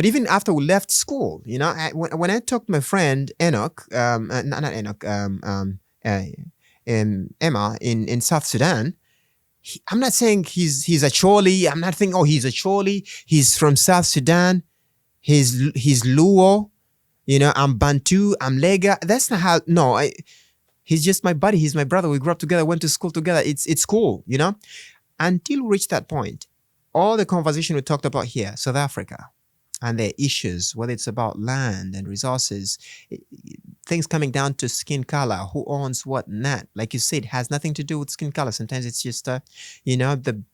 But even after we left school, when I talked to my friend Enoch, not Enoch, Emma in South Sudan, I'm not saying he's a Choli. I'm not thinking, he's a Choli. He's from South Sudan. He's Luo. I'm Bantu. I'm Lega. That's not how. No, he's just my buddy. He's my brother. We grew up together. Went to school together. It's cool. Until we reach that point, all the conversation we talked about here, South Africa, and their issues, whether it's about land and resources, things coming down to skin color, who owns what, not. Like you said, it has nothing to do with skin color. Sometimes it's just, the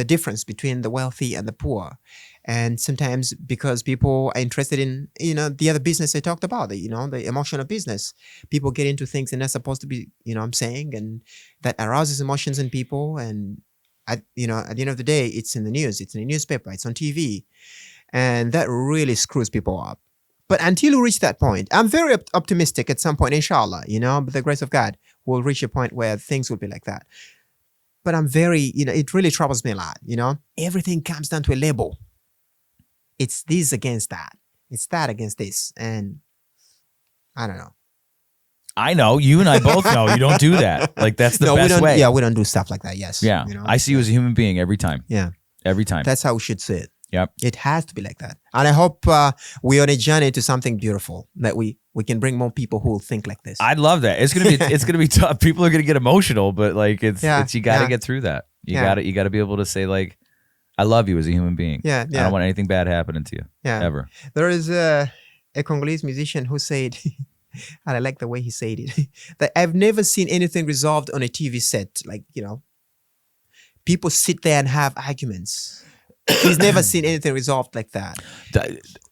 difference between the wealthy and the poor. And sometimes because people are interested in, the other business they talked about, the emotional business, people get into things they're not supposed to be, I'm saying, and that arouses emotions in people. And, at the end of the day, it's in the news, it's in the newspaper, it's on TV. And that really screws people up. But until we reach that point, I'm very optimistic at some point, inshallah, with the grace of God, we'll reach a point where things will be like that. But I'm very, it really troubles me a lot, Everything comes down to a label. It's this against that. It's that against this. And I don't know. I know. You and I both know you don't do that. Like, that's the best way. Yeah, we don't do stuff like that, yes. Yeah. I see you as a human being every time. Yeah. Every time. That's how we should see it. Yep. It has to be like that. And I hope we're on a journey to something beautiful, that we can bring more people who will think like this. I'd love that. It's gonna be tough. People are gonna get emotional, but like it's you gotta get through that. You gotta be able to say, like, I love you as a human being. Yeah. I don't want anything bad happening to you. Yeah. Ever. There is a Congolese musician who said, and I like the way he said it, that I've never seen anything resolved on a TV set. Like, people sit there and have arguments. He's never seen anything resolved like that.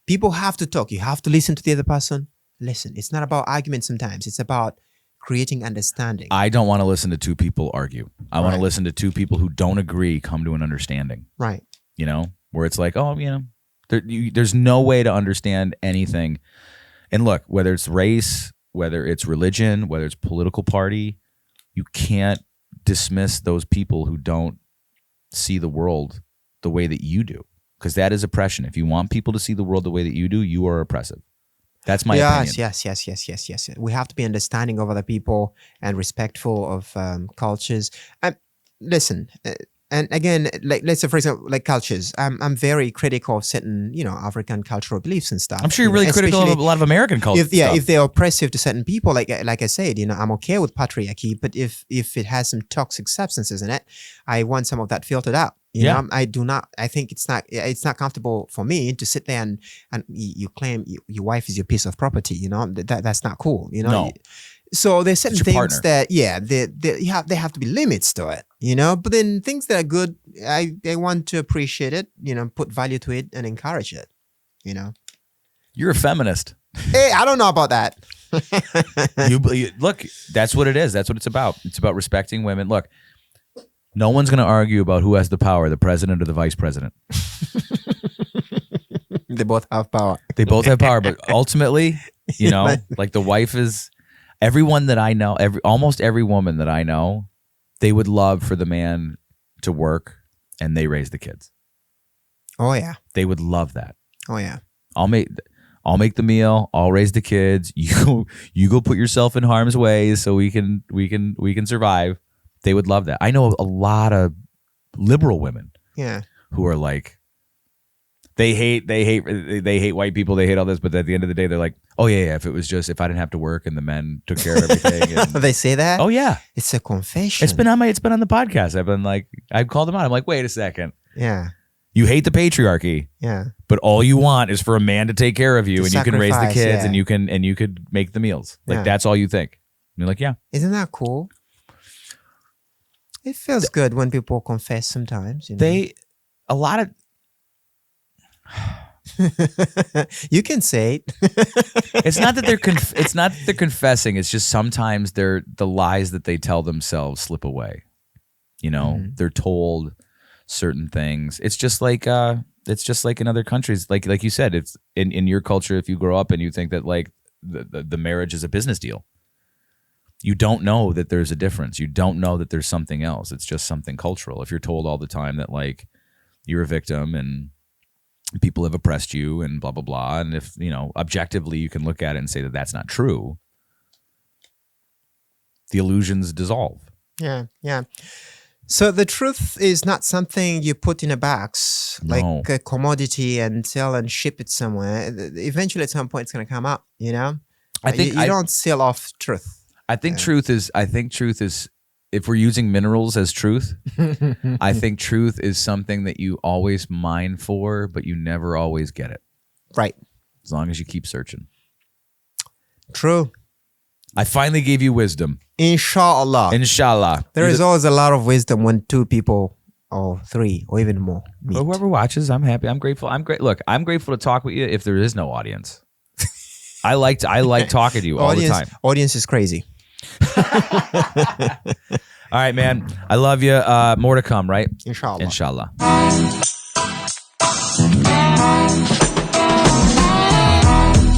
People have to talk. You have to listen to the other person. Listen, it's not about arguments sometimes. It's about creating understanding. I don't want to listen to two people argue. I want to listen to two people who don't agree come to an understanding. Right. Where it's like, there's no way to understand anything. And look, whether it's race, whether it's religion, whether it's political party, you can't dismiss those people who don't see the world the way that you do, because that is oppression. If you want people to see the world the way that you do, you are oppressive. That's my opinion. Yes. We have to be understanding of other people and respectful of cultures. Listen, and again, like, let's say, for example, like cultures. I'm very critical of certain, African cultural beliefs and stuff. I'm sure you're really critical of a lot of American culture. If they're oppressive to certain people, like I said, I'm okay with patriarchy, but if it has some toxic substances in it, I want some of that filtered out. I do not. I think it's not comfortable for me to sit there and you claim your wife is your piece of property. That's not cool. No. So there's certain things partner. that they have to be limits to it. But then things that are good, I want to appreciate it. Put value to it and encourage it. You're a feminist. Hey, I don't know about that. you look, that's what it is. That's what it's about. It's about respecting women. Look, no one's going to argue about who has the power, the president or the vice president. They both have power. They both have power, but ultimately, like the wife is, everyone that I know, almost every woman that I know, they would love for the man to work and they raise the kids. Oh yeah. They would love that. Oh yeah. I'll make the meal. I'll raise the kids. You go put yourself in harm's way so we can survive. They would love that. I know a lot of liberal women. Yeah. Who are like, they hate white people. They hate all this, but at the end of the day, they're like, oh yeah. If I didn't have to work and the men took care of everything. And, they say that. Oh yeah. It's a confession. It's been on the podcast. I've called them out. I'm like, wait a second. Yeah. You hate the patriarchy. Yeah. But all you want is for a man to take care of you, and you can raise the kids, yeah. and you could make the meals. Like that's all you think. And you're like, yeah. Isn't that cool? It feels good when people confess sometimes. A lot of. You can say it. It's not that they're confessing. It's just sometimes the lies that they tell themselves slip away. They're told certain things. It's just like in other countries. Like you said, it's in your culture. If you grow up and you think that like the marriage is a business deal, you don't know that there's a difference. You don't know that there's something else. It's just something cultural. If you're told all the time that like you're a victim and people have oppressed you and blah, blah, blah. And if, objectively you can look at it and say that that's not true, the illusions dissolve. Yeah, yeah. So the truth is not something you put in a box, No. like a commodity and sell and ship it somewhere. Eventually, at some point, it's going to come up, I think you don't sell off truth. I think truth is, if we're using minerals as truth, I think truth is something that you always mine for, but you never always get it. Right. As long as you keep searching. True. I finally gave you wisdom. Inshallah. Inshallah. There is always a lot of wisdom when two people or three or even more meet. Whoever watches, I'm happy. I'm grateful. Look, I'm grateful to talk with you if there is no audience. I like talking to you all the time. Audience is crazy. All right, man. I love you. More to come, right? Inshallah. Inshallah.